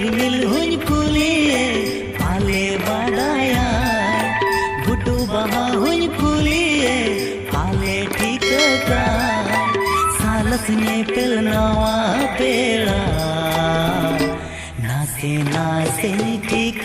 रिमिल हुई कुलिए पाले बाडाया गुटू बहा हुई कुलिए पाले ठीक सालस ने पिल नवा पेड़ा नासे नासे ठीक